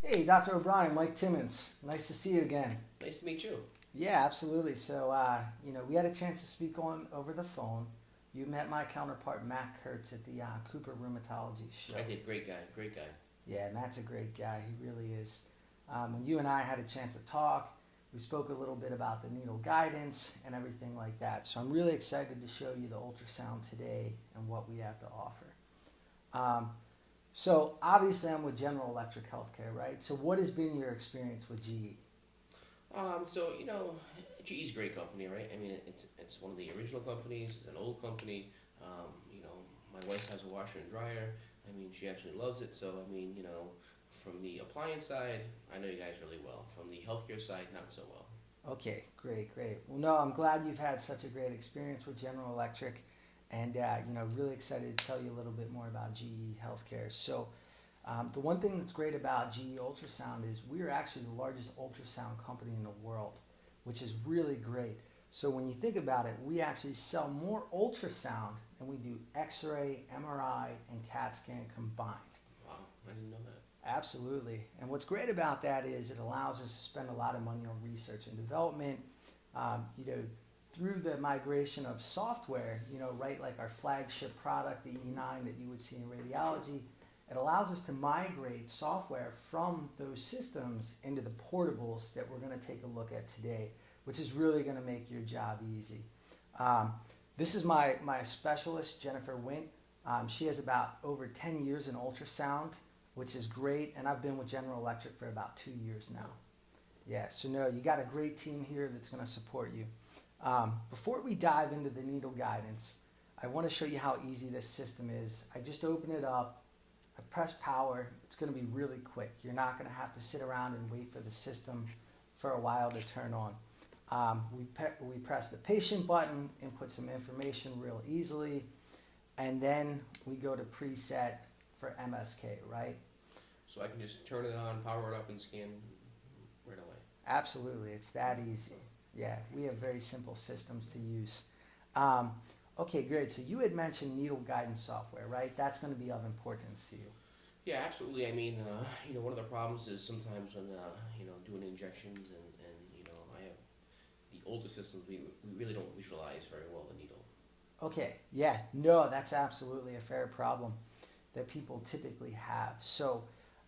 Hey, Dr. O'Brien, Mike Timmins. Nice to see you again. Nice to meet you. Yeah, absolutely. So, we had a chance to speak on over the phone. You met my counterpart, Matt Kurtz, at the Cooper Rheumatology show. I did. Great guy. Great guy. Yeah, Matt's a great guy. He really is. When you and I had a chance to talk, we spoke a little bit about the needle guidance and everything like that. So I'm really excited to show you the ultrasound today and what we have to offer. Um, so obviously I'm with General Electric Healthcare, right? So what has been your experience with GE? So GE's a great company, right? I mean, it's one of the original companies. It's an old company. My wife has a washer and dryer. I mean, she absolutely loves it. So from the appliance side, I know you guys really well. From the healthcare side, not so well. Okay, great, great. Well, no, I'm glad you've had such a great experience with General Electric, and really excited to tell you a little bit more about GE Healthcare. So, the one thing that's great about GE Ultrasound is we're actually the largest ultrasound company in the world, which is really great. So when you think about it, we actually sell more ultrasound than we do X-ray, MRI, and CAT scan combined. Wow, I didn't know that. Absolutely. And what's great about that is it allows us to spend a lot of money on research and development. Um, you know, Through the migration of software, right, like our flagship product, the E9 that you would see in radiology, it allows us to migrate software from those systems into the portables that we're going to take a look at today, which is really going to make your job easy. This is my specialist, Jennifer Wint. She has about over 10 years in ultrasound, which is great, and I've been with General Electric for about 2 years now. Yeah, so no, you got a great team here that's going to support you. Before we dive into the needle guidance, I want to show you how easy this system is. I just open it up, I press power, it's going to be really quick. You're not going to have to sit around and wait for the system for a while to turn on. We press the patient button, input some information real easily, and then we go to preset for MSK, right? So I can just turn it on, power it up, and scan right away. Absolutely, it's that easy. Yeah, we have very simple systems to use. Okay, great. So you had mentioned needle guidance software, right? That's going to be of importance to you. Yeah, absolutely. I mean, one of the problems is sometimes when doing injections and I have the older systems, we really don't visualize very well the needle. Okay, yeah, no, that's absolutely a fair problem that people typically have. So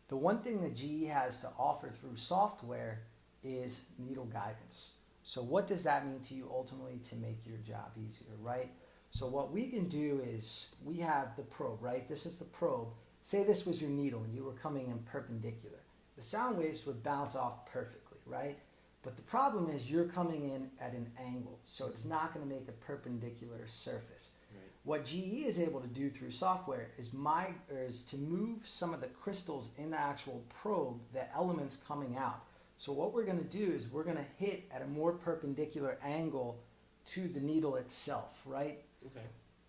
the one thing that GE has to offer through software is needle guidance. So what does that mean to you ultimately to make your job easier, right? So what we can do is we have the probe, right? This is the probe. Say this was your needle and you were coming in perpendicular. The sound waves would bounce off perfectly, right? But the problem is you're coming in at an angle, so it's not going to make a perpendicular surface. Right. What GE is able to do through software is to move some of the crystals in the actual probe, the elements coming out. So what we're going to do is we're going to hit at a more perpendicular angle to the needle itself, right? Okay.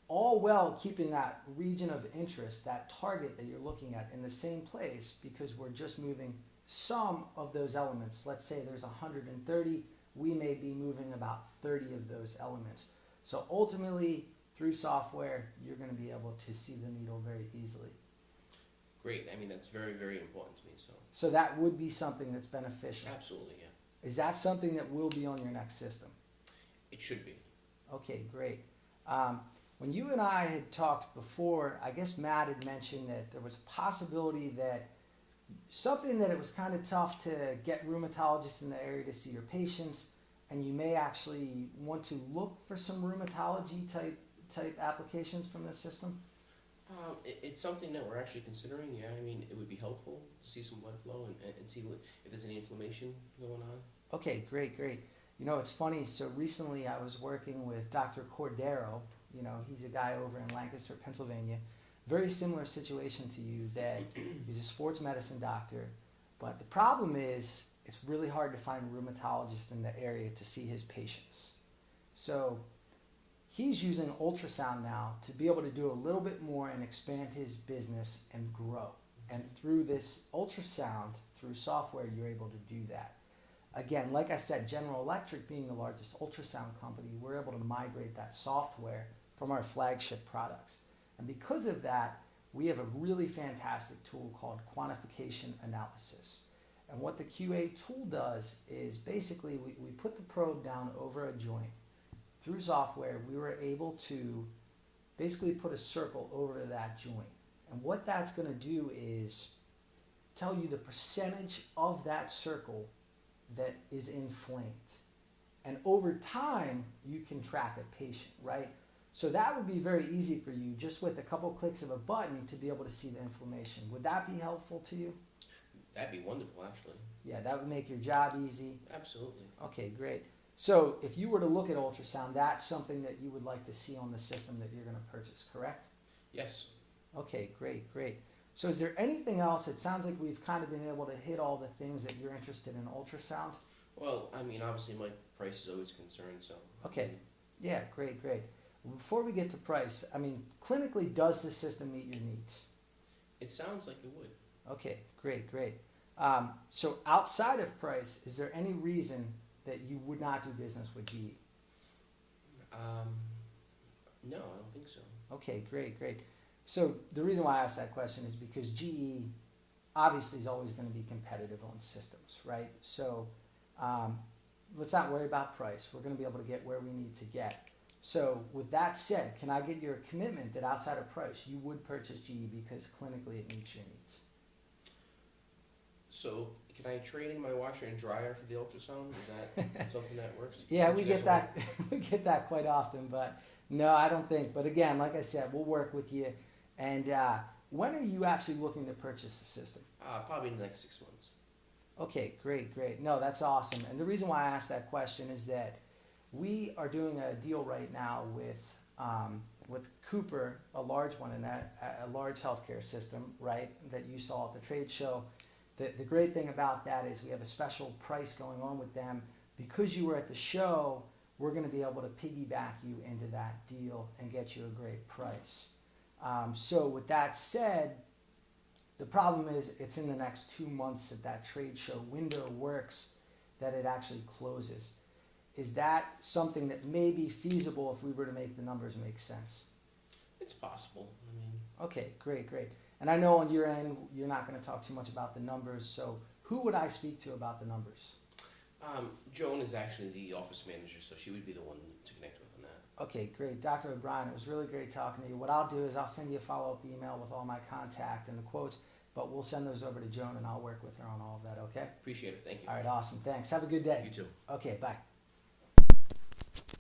All well keeping that region of interest, that target that you're looking at in the same place, because we're just moving some of those elements. Let's say there's 130, we may be moving about 30 of those elements. So ultimately, through software, you're going to be able to see the needle very easily. Great. I mean, that's very, very important to me. So that would be something that's beneficial. Absolutely, yeah. Is that something that will be on your next system? It should be. Okay, great. When you and I had talked before, I guess Matt had mentioned that there was a possibility that something that it was kind of tough to get rheumatologists in the area to see your patients, and you may actually want to look for some rheumatology type applications from this system. It's something that we're actually considering. Yeah, I mean, it would be helpful to see some blood flow and see if there's any inflammation going on. Okay, great, great. It's funny. So recently I was working with Dr. Cordero. He's a guy over in Lancaster, Pennsylvania. Very similar situation to you, that he's a sports medicine doctor. But the problem is it's really hard to find a rheumatologist in the area to see his patients. So he's using ultrasound now to be able to do a little bit more and expand his business and grow. And through this ultrasound, through software, you're able to do that. Again, like I said, General Electric being the largest ultrasound company, we're able to migrate that software from our flagship products. And because of that, we have a really fantastic tool called quantification analysis. And what the QA tool does is basically we put the probe down over a joint. Through software, we were able to basically put a circle over that joint. And what that's going to do is tell you the percentage of that circle that is inflamed. And over time, you can track a patient, right? So that would be very easy for you just with a couple clicks of a button to be able to see the inflammation. Would that be helpful to you? That'd be wonderful, actually. Yeah, that would make your job easy. Absolutely. Okay, great. So if you were to look at ultrasound, that's something that you would like to see on the system that you're going to purchase, correct? Yes. Okay, great, great. So is there anything else? It sounds like we've kind of been able to hit all the things that you're interested in ultrasound. Well, I mean, obviously my price is always a concern, so. Okay, yeah, great, great. Before we get to price, I mean, clinically, does the system meet your needs? It sounds like it would. Okay, great, great. So outside of price, is there any reason that you would not do business with GE? No, I don't think so. Okay, great, great. So the reason why I asked that question is because GE obviously is always going to be competitive on systems, right? So let's not worry about price. We're going to be able to get where we need to get. So with that said, can I get your commitment that outside of price, you would purchase GE because clinically it meets your needs? So, can I trade in my washer and dryer for the ultrasound? Is that something that works? Yeah, we get that. We get that quite often, but no, I don't think. But again, like I said, we'll work with you. And when are you actually looking to purchase the system? Probably in the next 6 months. Okay, great, great. No, that's awesome. And the reason why I asked that question is that we are doing a deal right now with Cooper, a large one, in a large healthcare system, right, that you saw at the trade show. The great thing about that is we have a special price going on with them. Because you were at the show, we're going to be able to piggyback you into that deal and get you a great price. So with that said, the problem is it's in the next 2 months that trade show window works, that it actually closes. Is that something that may be feasible if we were to make the numbers make sense? It's possible. I mean. Okay, great, great. And I know on your end, you're not going to talk too much about the numbers, so who would I speak to about the numbers? Joan is actually the office manager, so she would be the one to connect with on that. Okay, great. Dr. O'Brien, it was really great talking to you. What I'll do is I'll send you a follow-up email with all my contact and the quotes, but we'll send those over to Joan and I'll work with her on all of that, okay? Appreciate it. Thank you. All right, awesome. Thanks. Have a good day. You too. Okay, bye.